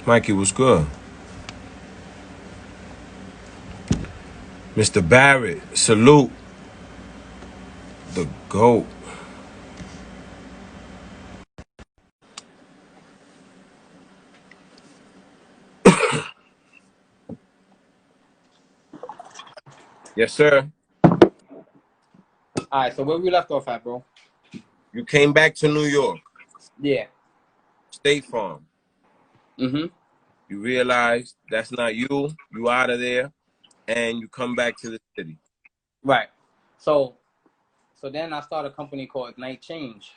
Mikey was good. Mr. Barrett, salute the GOAT. Yes, sir. All right, so where we left off at, bro? You came back to New York, Yeah. State Farm. Mm-hmm. You realize that's not you. You out of there, and you come back to the city. Right. So then I started a company called Night Change,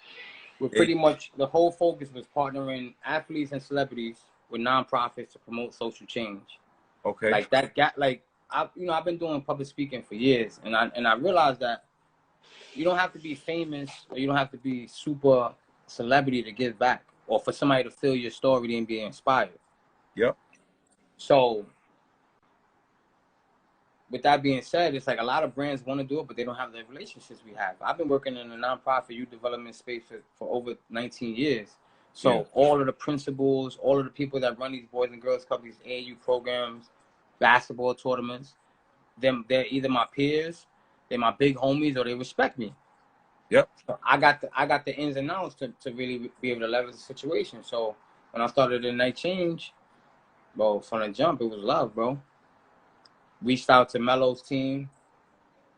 where Hey, pretty much the whole focus was partnering athletes and celebrities with nonprofits to promote social change. okay. Like that got I've been doing public speaking for years, and I realized that you don't have to be famous or you don't have to be super celebrity to give back or for somebody to feel your story and be inspired. Yep. So with that being said, it's like a lot of brands want to do it, but they don't have the relationships we have. I've been working in a nonprofit youth development space for over 19 years. Yeah. So all of the principals, all of the people that run these Boys and Girls Club, these AAU programs, basketball tournaments, they're either my peers, they're my big homies, or they respect me. Yep. So I got the ins and outs to really be able to leverage the situation. So when I started the Night Change, bro, from the jump, it was love, bro. Reached out to Melo's team.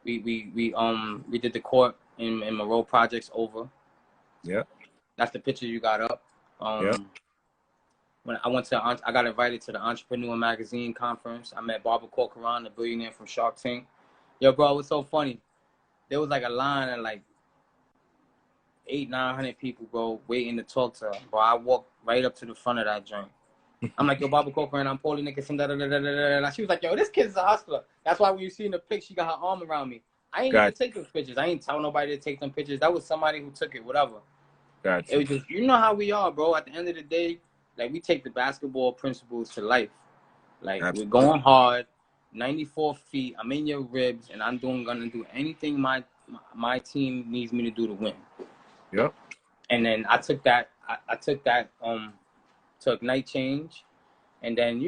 We did the court in Monroe Projects over. Yeah. That's the picture you got up. Yeah. When I got invited to the Entrepreneur Magazine conference. I met Barbara Corcoran, the billionaire from Shark Tank. Yo, bro, it was so funny. There was like a line of like 900 people, bro, waiting to talk to her. Bro, I walked right up to the front of that joint. I'm like, yo, Barbara Corcoran, I'm Paulie Nickerson, da da da da da da. She was like, yo, this kid's a hustler. That's why when you see in the pic, she got her arm around me. I ain't even Got take those pictures. I ain't tell nobody to take them pictures. That was somebody who took it, whatever. Got It you. was just, you know how we are, bro. At the end of the day, like we take the basketball principles to life. Like Absolutely. we're going hard, 94 feet. I'm in your ribs, and I'm gonna do anything my team needs me to do to win. Yep. And then I took that. I took that to Ignite Change, and then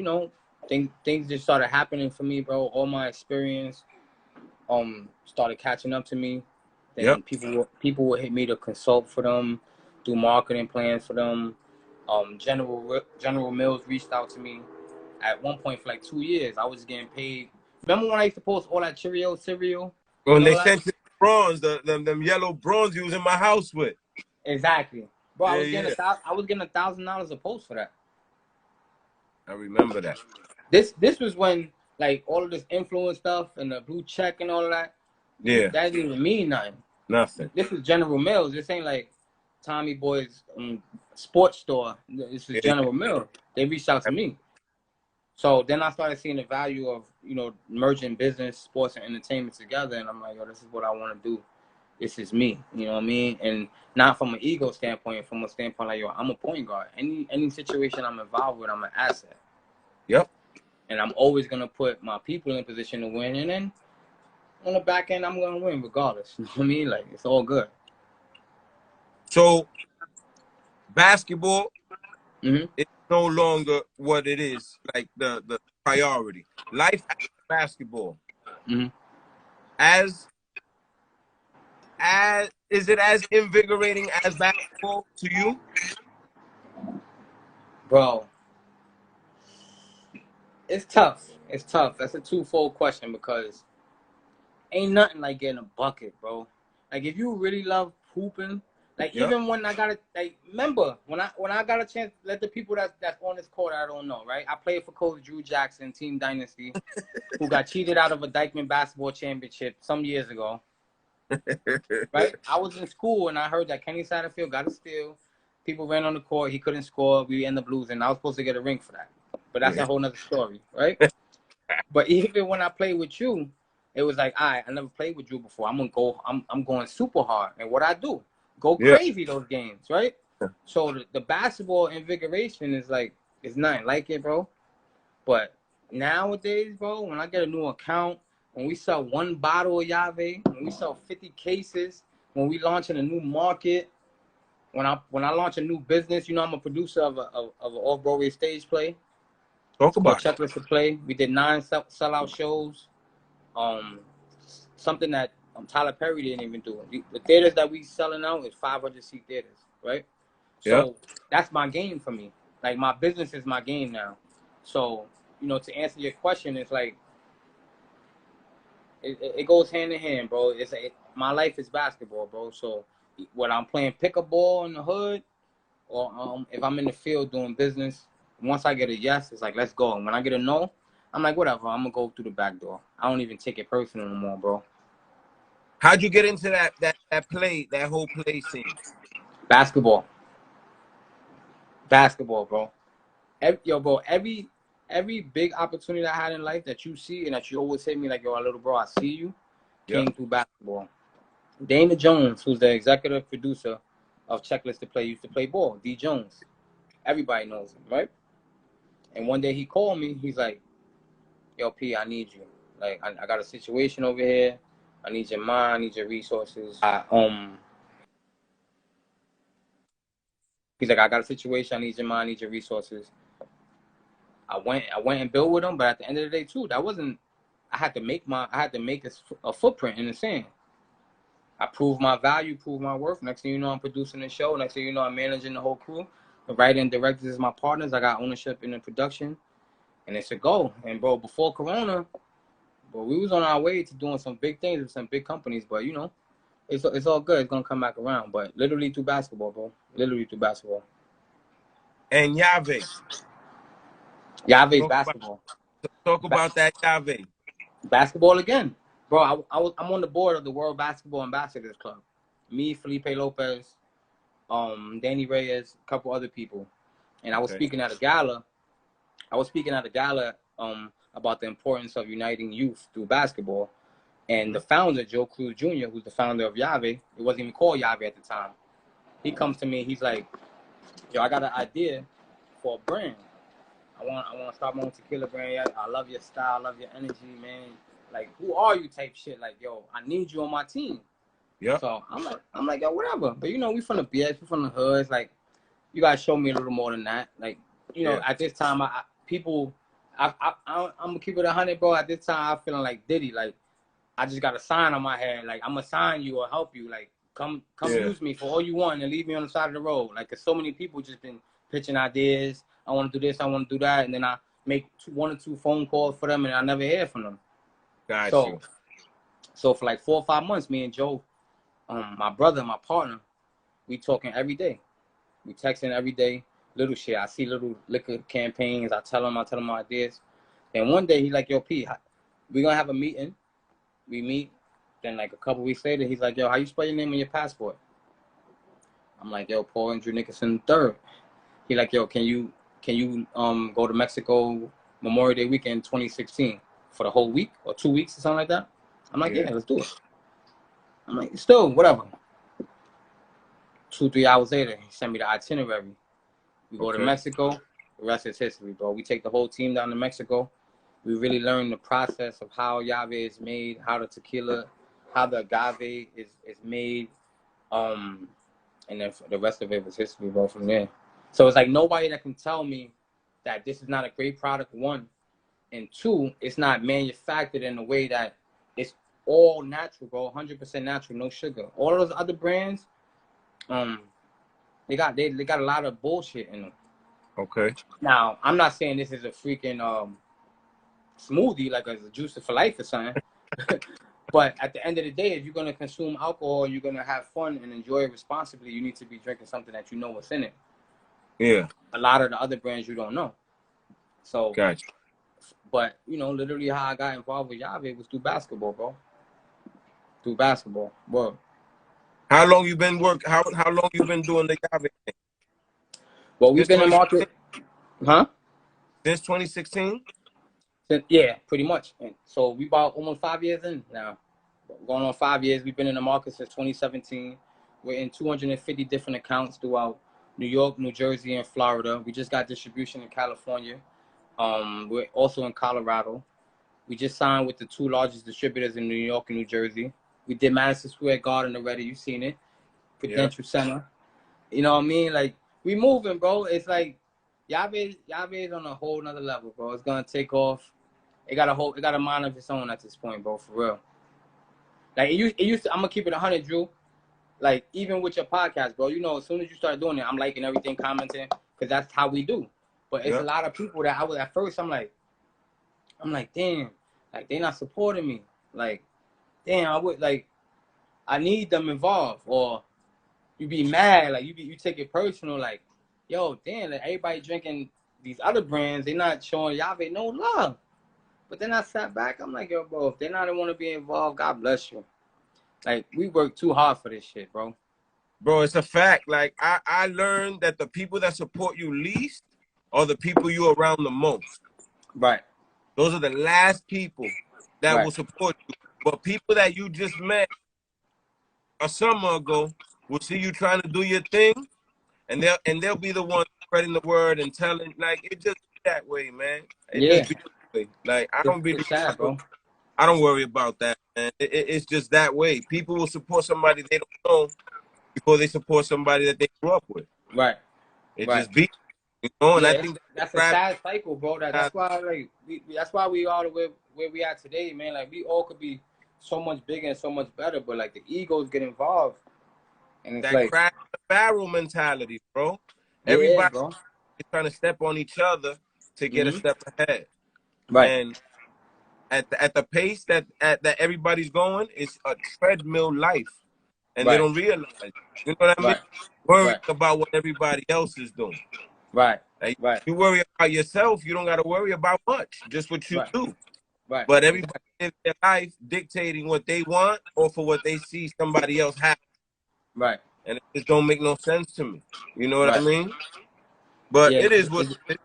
things just started happening for me, bro. All my experience started catching up to me. Yep. Then people would hit me to consult for them, do marketing plans for them. General Mills reached out to me at one point for like 2 years. I was getting paid. Remember when I used to post all that Cheerio cereal When and they all that? sent you the bronze, them yellow bronze you was in my house with. Exactly, bro. Yeah, yeah. I was getting $1,000 a post for that. I remember that. This was when like all of this influence stuff and the blue check and all of that. Yeah. That didn't even mean nothing. Nothing. This is General Mills. This ain't like Tommy Boy's sports store. This is Yeah. General Mills. They reached out to me. So then I started seeing the value of, merging business, sports, and entertainment together. And I'm like, yo, this is what I want to do. This is me. You know what I mean? And not from an ego standpoint, from a standpoint like, yo, I'm a point guard. Any situation I'm involved with, I'm an asset. Yep. And I'm always going to put my people in position to win. And then on the back end, I'm going to win regardless. You know what I mean? Like, it's all good. So basketball Mm-hmm. is no longer what it is, like the priority. Life after basketball. Mm-hmm. As is it as invigorating as basketball to you? Bro, it's tough. It's tough. That's a twofold question because ain't nothing like getting a bucket, bro. Like if you really love hooping, like Yep. even when I got it, like remember when I got a chance, let the people that's on this court I don't know, right? I played for Coach Drew Jackson, Team Dynasty, who got cheated out of a DYCKMAN basketball championship some years ago, right? I was in school and I heard that Kenny Satterfield got a steal. People ran on the court, he couldn't score. We ended up losing. I was supposed to get a ring for that, but that's Yeah. a whole nother story, right? But even when I played with you, it was like, I never played with you before. I'm going super hard. And what I do, go Yeah. crazy those games, right? So the basketball invigoration is like, it's nothing like it, bro. But nowadays, bro, when I get a new account, when we sell one bottle of Yave, when we sell 50 cases, when we launch in a new market, when I launch a new business, I'm a producer of an off-Broadway stage play. Talk It's called about it. Checklist to Play. We did 9 sellout shows. Something that Tyler Perry didn't even do. The theaters that we selling out is 500-seat theaters, right? Yeah. So that's my game for me. Like, my business is my game now. So, you know, to answer your question, it's like it goes hand in hand, bro. My life is basketball, bro. So when I'm playing pickup ball in the hood, or if I'm in the field doing business, once I get a yes, it's like, let's go. And when I get a no, I'm like, whatever, I'm gonna go through the back door. I don't even take it personal anymore, bro. How'd you get into that whole play scene? Basketball, bro. Every big opportunity I had in life that you see and that you always hit me like, yo, little bro, I see you, Yeah. came through basketball. Dana Jones, who's the executive producer of Checklist to Play, used to play ball. D Jones, everybody knows him, right? And one day he called me. He's like, yo, P, I need you. Like, I got a situation over here. I need your mind. I need your resources. He's like, I got a situation. I need your mind. I need your resources. I went and built with him. But at the end of the day, too, that wasn't. I had to make a footprint in the sand. I proved my value, proved my worth. Next thing you know, I'm producing the show. Next thing you know, I'm managing the whole crew. The writer and directors is my partners. I got ownership in the production, and it's a go. And bro, before Corona, but we was on our way to doing some big things with some big companies. But you know, it's all good. It's gonna come back around. But literally through basketball, bro. Literally through basketball. And Yave. Yave's Talk about, basketball. talk about that Yave. Basketball again, bro. I'm on the board of the World Basketball Ambassadors Club. Me, Felipe Lopez, Danny Reyes, a couple other people, and I was speaking at a gala. About the importance of uniting youth through basketball. And the founder, Joe Cruz Jr., who's the founder of Yave, it wasn't even called Yave at the time. He comes to me, he's like, yo, I got an idea for a brand. I want to start my own tequila brand. I love your style, I love your energy, man. Like, who are you type shit? Like, yo, I need you on my team. Yeah. So I'm like, yo, whatever. But you know, we from the BS, we from the hood. It's like, you gotta show me a little more than that. Like, you know, at this time, I'm gonna keep it 100, bro. At this time, I'm feeling like Diddy. Like, I just got a sign on my head. Like, I'm gonna sign you or help you. Like, come use me for all you want and leave me on the side of the road. Like, cause so many people just been pitching ideas. I want to do this. I want to do that. And then I make 1 or 2 phone calls for them and I never hear from them. Got you. So for like 4 or 5 months, me and Joe, my brother, my partner, we talking every day. We texting every day. Little shit. I see little liquor campaigns. I tell him my ideas. And one day he's like, yo, P, we're going to have a meeting. We meet. Then like a couple weeks later, he's like, yo, how you spell your name on your passport? I'm like, yo, Paul Andrew Nickerson III. He like, yo, can you go to Mexico Memorial Day weekend 2016 for the whole week or 2 weeks or something like that? I'm like, yeah, let's do it. I'm like, still, whatever. 2-3 hours later, he sent me the itinerary. We go to Mexico. The rest is history, bro. We take the whole team down to Mexico. We really learn the process of how Yave is made, how the tequila, how the agave is made. And then the rest of it was history, bro, from there. So it's like nobody that can tell me that this is not a great product, 1. And 2, it's not manufactured in a way that it's all natural, bro. 100% natural, no sugar. All of those other brands, they got a lot of bullshit in them. Okay. Now, I'm not saying this is a freaking smoothie, like a juice for life or something. But at the end of the day, if you're going to consume alcohol, you're going to have fun and enjoy it responsibly, you need to be drinking something that you know what's in it. Yeah. A lot of the other brands you don't know. So, Gotcha. But, you know, literally how I got involved with Yave was through basketball, bro. Through basketball. Bro. How long you been how long you been doing the Yave thing? Well, we've been in market. Huh? Since 2016? Yeah, pretty much. And so we about almost 5 years in now. Going on 5 years. We've been in the market since 2017. We're in 250 different accounts throughout New York, New Jersey, and Florida. We just got distribution in California. We're also in Colorado. We just signed with the 2 largest distributors in New York and New Jersey. We did Madison Square Garden already. You've seen it. Prudential Center. You know what I mean? Like, we moving, bro. It's like, Yave is on a whole nother level, bro. It's gonna take off. It got a mind of its own at this point, bro. For real. Like it used to. I'm gonna keep it 100, Drew. Like even with your podcast, bro. You know, as soon as you start doing it, I'm liking everything, commenting, because that's how we do. But it's a lot of people that I was at first. I'm like, damn, like they not supporting me. Like, damn, I need them involved, or you be mad, like you take it personal, like, yo, damn, like everybody drinking these other brands, they not showing Yave no love. But then I sat back, I'm like, yo, bro, if they not want to be involved, God bless you. Like, we work too hard for this shit, bro. Bro, it's a fact. Like I learned that the people that support you least are the people you around the most. Right. Those are the last people that will support you. But people that you just met a summer ago will see you trying to do your thing, and they'll be the ones spreading the word and telling. Like, it just be that way, man. It just be that way. Like It's sad, bro. I don't worry about that, man. It's just that way. People will support somebody they don't know before they support somebody that they grew up with. Right. It just be, you know. And I think that's a sad cycle, bro. That's why, like, that's why we are where we are today, man. Like, we all could be so much bigger and so much better, but like the egos get involved, and it's that like crash the barrel mentality, bro. Yeah, Everybody bro. is trying to step on each other to get a step ahead. Right. And at the pace that everybody's going, it's a treadmill life, and they don't realize. You know what I mean? Worry about what everybody else is doing. Right. Like, you worry about yourself, you don't got to worry about much. Just what you do. Right. But everybody lives their life dictating what they want or for what they see somebody else have. Right. And it just don't make no sense to me. You know what I mean? But it is what it is.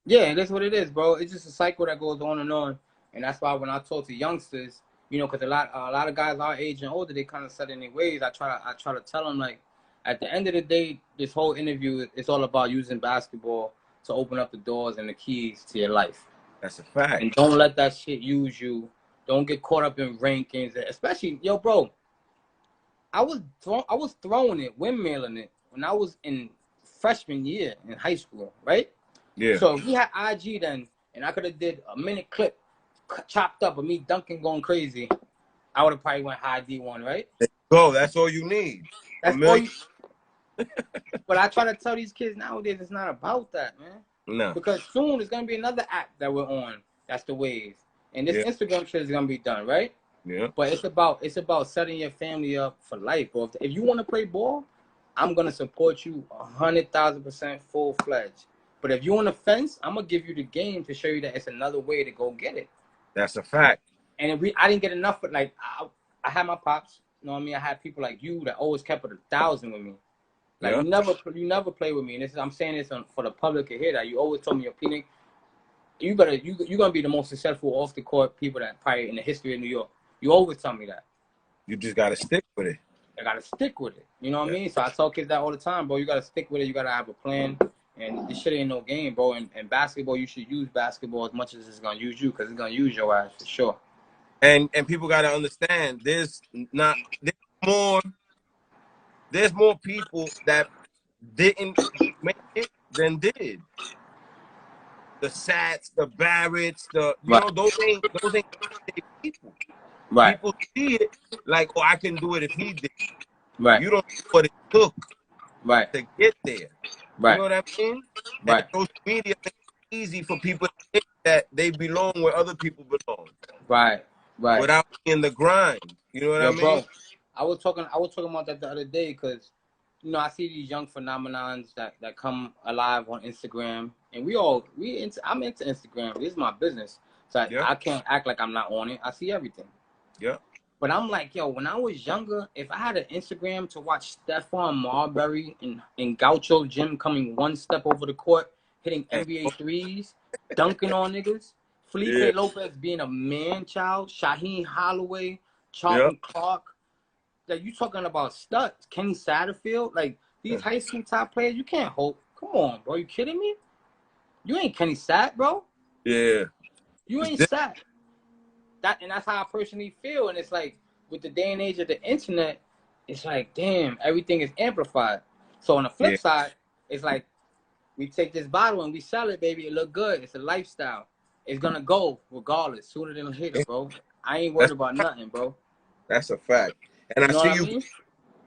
Yeah, it is what it is, bro. It's just a cycle that goes on. And that's why when I talk to youngsters, you know, because a lot of guys our age and older, they kind of set in their ways. I try to tell them, like, at the end of the day, this whole interview is all about using basketball to open up the doors and the keys to your life. That's a fact. And don't let that shit use you. Don't get caught up in rankings, especially, yo, bro. I was throwing it, windmilling it when I was in freshman year in high school, right? Yeah. So if we had IG then, and I could have did a minute clip, chopped up of me dunking, going crazy, I would have probably went high D1, right? Go. That's all you need. That's all you. But I try to tell these kids nowadays, it's not about that, man. No. Because soon there's gonna be another app that we're on. That's the wave, and this Instagram shit is gonna be done, right? Yeah. But it's about setting your family up for life, bro. If you want to play ball, I'm gonna support you 100,000% full fledged. But if you on the fence, I'm gonna give you the game to show you that it's another way to go get it. That's a fact. And I didn't get enough, but like I had my pops. You know what I mean? I had people like you that always kept it 1,000 with me. Like you never play with me. And I'm saying this for the public to hear that. You always told me your opinion. You're gonna be the most successful off the court people that probably in the history of New York. You always tell me that. You just gotta stick with it. I gotta stick with it. You know what I mean? So I tell kids that all the time, bro. You gotta stick with it. You gotta have a plan. And this shit ain't no game, bro. And basketball, you should use basketball as much as it's gonna use you, because it's gonna use your ass for sure. And people gotta understand there's more people that didn't make it than did. The Sats, the Barretts, you know, those ain't people. Right. People see it like, oh, I can do it if he did. Right. You don't know what it took to get there. Right. You know what I mean? Right. And social media makes it easy for people to think that they belong where other people belong. Right. Right. Without being the grind. You know what I mean? Bro, I was talking about that the other day, because, you know, I see these young phenomenons that come alive on Instagram, and I'm into Instagram. This is my business, so I can't act like I'm not on it. I see everything. Yeah. But I'm like, yo, when I was younger, if I had an Instagram to watch Stephon Marbury in Gaucho Gym coming one step over the court, hitting NBA threes, dunking on niggas, Felipe Lopez being a man-child, Shaheem Holloway, Charlton Clark, like, you talking about studs, Kenny Satterfield, like, these high school top players, you can't hope. Come on, bro, you kidding me? You ain't Kenny Sat, bro. Yeah. You ain't Sat. And that's how I personally feel. And it's like, with the day and age of the internet, it's like, damn, everything is amplified. So on the flip side, it's like, we take this bottle and we sell it, baby. It look good. It's a lifestyle. It's gonna go regardless, sooner than later, bro. I ain't worried about nothing, bro. That's a fact. And you know what I mean?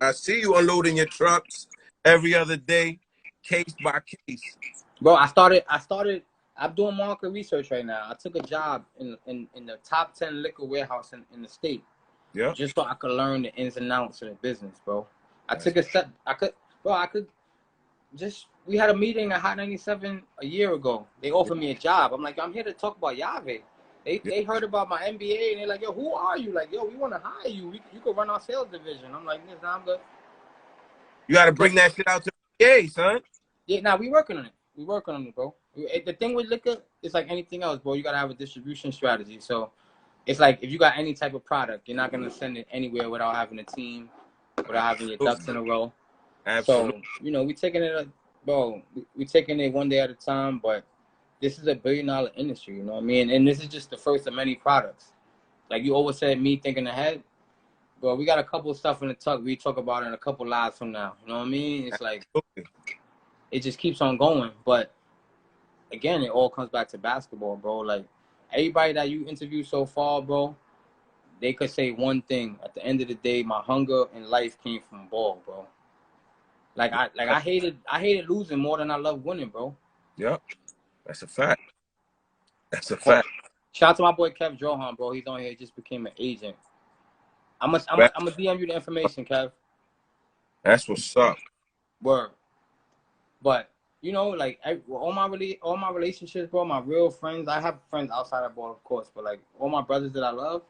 I see you unloading your trucks every other day, case by case. Bro, I'm doing market research right now. I took a job in the top 10 liquor warehouse in the state. Yeah. Just so I could learn the ins and outs of the business, bro. We had a meeting at Hot 97 a year ago. They offered me a job. I'm like, I'm here to talk about Yave. They heard about my MBA and they're like, yo, who are you? Like, yo, we want to hire you. You could run our sales division. I'm like, nah, I'm good. You got to bring that shit out to the PA, son. Yeah, nah, we working on it. We working on it, bro. The thing with liquor, it's like anything else, bro. You got to have a distribution strategy. So it's like if you got any type of product, you're not going to send it anywhere without having a team, without having your ducks in a row. Absolutely. So, you know, we taking it one day at a time, but this is a $1 billion industry, you know what I mean? And this is just the first of many products. Like you always said, me thinking ahead, bro, we got a couple of stuff in the tuck we talk about in a couple lives from now. You know what I mean? It's like, it just keeps on going. But again, it all comes back to basketball, bro. Like everybody that you interviewed so far, bro, they could say one thing. At the end of the day, my hunger in life came from ball, bro. I hated losing more than I love winning, bro. Yep. That's a fact. That's a fact. Shout out to my boy Kev Drohan, bro. He's on here. He just became an agent. I'm gonna DM you the information, Kev. That's what's up. Word. But you know, like all my relationships, bro, my real friends. I have friends outside of ball, of course, but like all my brothers that I love,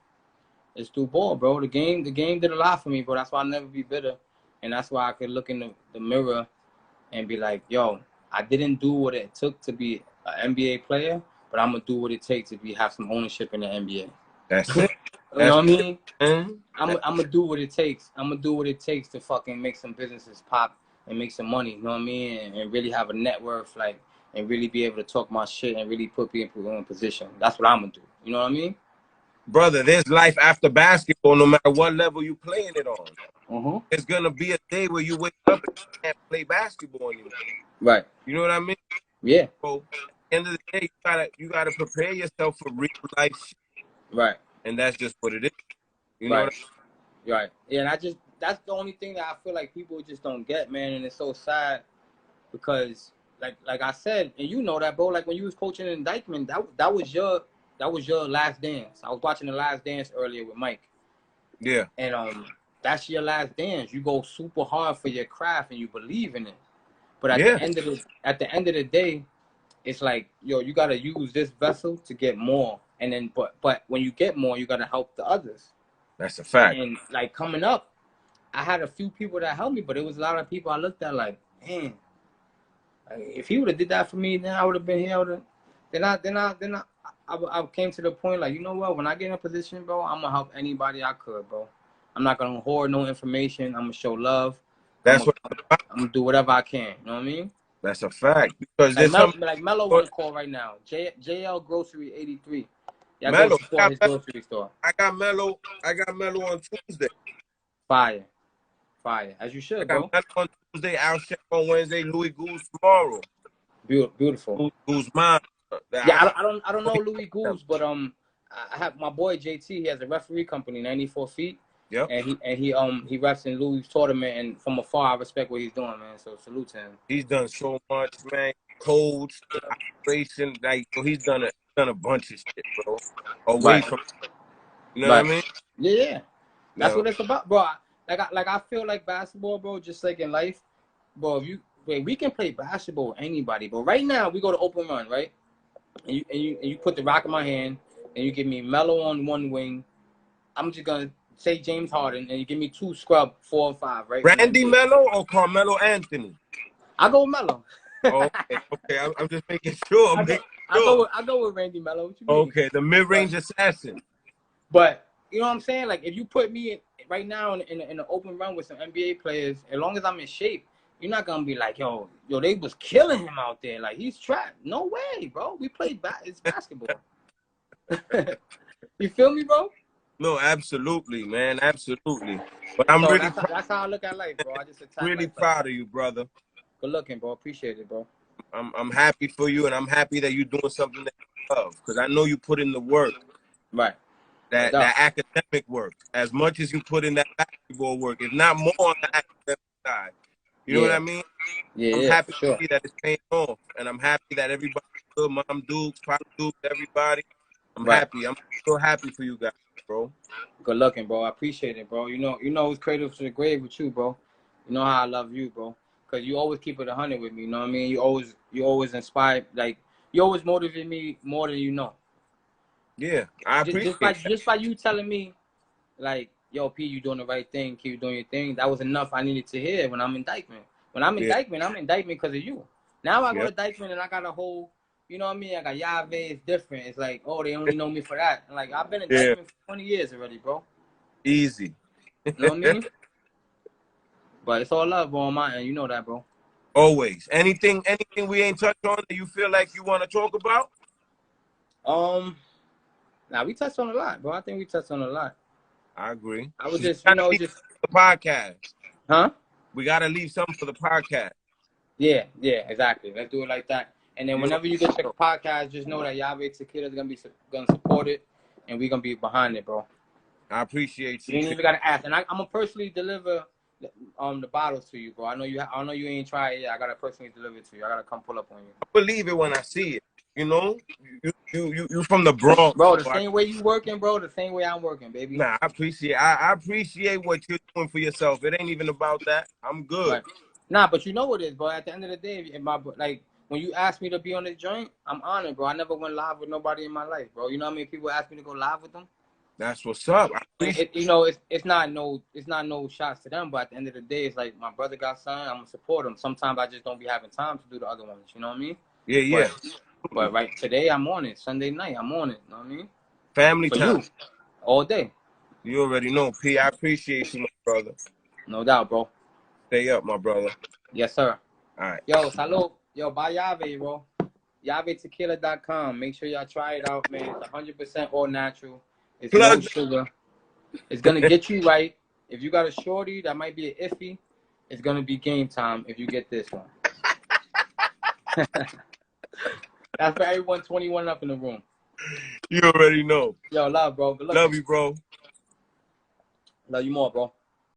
it's through ball, bro. The game did a lot for me, bro. That's why I'll never be bitter. And that's why I could look in the mirror and be like, yo, I didn't do what it took to be an NBA player, but I'm going to do what it takes to have some ownership in the NBA. That's it. You know what I mean? Mm-hmm. I'm going to do what it takes. I'm going to do what it takes to fucking make some businesses pop and make some money, you know what I mean? And really have a net worth, like, and really be able to talk my shit and really put people in position. That's what I'm going to do. You know what I mean? Brother, there's life after basketball, no matter what level you playing it on. Mm-hmm. There's gonna be a day where you wake up and you can't play basketball anymore. Right. You know what I mean? Yeah. So at the end of the day, you gotta prepare yourself for real life shit. Right. And that's just what it is. You know what I mean? Right. Yeah, and that's the only thing that I feel like people just don't get, man, and it's so sad because like I said, and you know that, bro, like when you was coaching in Dyckman, that was your last dance. I was watching The Last Dance earlier with Mike. Yeah. And that's your last dance. You go super hard for your craft and you believe in it. But at the end of the day, it's like, yo, you gotta use this vessel to get more. And then but when you get more, you gotta help the others. That's a fact. And like coming up, I had a few people that helped me, but it was a lot of people I looked at like, man, if he would have did that for me, then I would have been here. Then I came to the point like, you know what? When I get in a position, bro, I'm gonna help anybody I could, bro. I'm not gonna hoard no information. I'm gonna show love. I'm gonna do whatever I can. You know what I mean? That's a fact. Because like Mello on the call right now. JL Grocery 83. Yeah, Mello, his grocery store. I got Mello on Tuesday. Fire. As you should, bro. I got Mello on Tuesday, Al Chef on Wednesday, Louis Goose tomorrow. Beautiful. Who's mine? Yeah, I don't know Louis Goose, but I have my boy JT. He has a referee company, 94 Feet. Yep. And he reps in Louis' tournament, and from afar, I respect what he's doing, man. So salute to him. He's done so much, man. Codes, operation, like he's done a bunch of shit, bro. Away from, you know what I mean? Yeah. That's what it's about, bro. Like I feel like basketball, bro. Just like in life, bro. We can play basketball with anybody, but right now we go to open run, right? And you put the rock in my hand, and you give me Melo on one wing. I'm just gonna say James Harden, and you give me 2 scrub, 4 and 5, right? Randy Melo or Carmelo Anthony? I go with Melo. Okay. I'm just making sure. I go with Randy Melo. What you mean? Okay, the mid-range assassin. But you know what I'm saying? Like if you put me right now in an open run with some NBA players, as long as I'm in shape, you're not gonna be like, yo, they was killing him out there. Like he's trapped. No way, bro. We played it's basketball. You feel me, bro? No, absolutely, man, absolutely. But I'm that's how I look at life, bro. I just really proud of you, brother. Good looking, bro. Appreciate it, bro. I'm happy for you, and I'm happy that you're doing something that you love, because I know you put in the work. Right. That academic work, as much as you put in that basketball work, if not more on the academic side. You know what I mean? I'm happy to see that it's paying off, and I'm happy that everybody's good. Mom Dukes, Pop Dukes, everybody. I'm happy. I'm so happy for you guys, bro. Good looking, bro. I appreciate it, bro. You know it's cradle to the grave with you, bro. You know how I love you, bro. Cause you always keep it 100 with me. You know what I mean? You always inspire. Like you always motivate me more than you know. Yeah, I appreciate just by you telling me, like, yo, P, you doing the right thing. Keep doing your thing. That was enough. I needed to hear when I'm in Dyckman. When I'm in Dyckman, I'm in Dyckman because of you. Now I go to Dyckman and I got a whole, you know what I mean? I got Yave. It's different. It's like, oh, they only know me for that. And like I've been in Dyckman for 20 years already, bro. Easy. You know what I mean? But it's all love, bro, on my end. You know that, bro. Always. Anything we ain't touched on that you feel like you want to talk about? Now we touched on a lot, bro. I think we touched on a lot. I agree. I was just, just the podcast. Huh? We gotta leave something for the podcast. Yeah, exactly. Let's do it like that. And then whenever you get your podcast, just know that Yave Tequila is gonna support it, and we're gonna be behind it, bro. I appreciate you. You ain't even gotta ask, and I'm gonna personally deliver the bottles to you, bro. I know you ain't tried it yet. I gotta personally deliver it to you. I gotta come pull up on you. I believe it when I see it. You know, you from the Bronx, bro. The same way you working, bro. The same way I'm working, baby. Nah, I appreciate what you're doing for yourself. It ain't even about that. I'm good. Right. Nah, but you know what it is, bro. At the end of the day, when you asked me to be on this joint, I'm honored, bro. I never went live with nobody in my life, bro. You know how many people ask me to go live with them? That's what's up. It's not no shots to them, but at the end of the day, it's like my brother got son. I'm gonna support him. Sometimes I just don't be having time to do the other ones. You know what I mean? Yeah. But right today, I'm on it. Sunday night, I'm on it. You know what I mean? Family time. You, all day. You already know, P. I appreciate you, my brother. No doubt, bro. Stay up, my brother. Yes, sir. All right. Yo, salud. Yo, buy Yave, bro. YaveTequila.com. Make sure y'all try it out, man. It's 100% all natural. It's no sugar. It's gonna get you right. If you got a shorty that might be an iffy, it's gonna be game time if you get this one. That's for everyone 21 up in the room. You already know. Yo, love, bro. Love you, bro. Love you more, bro.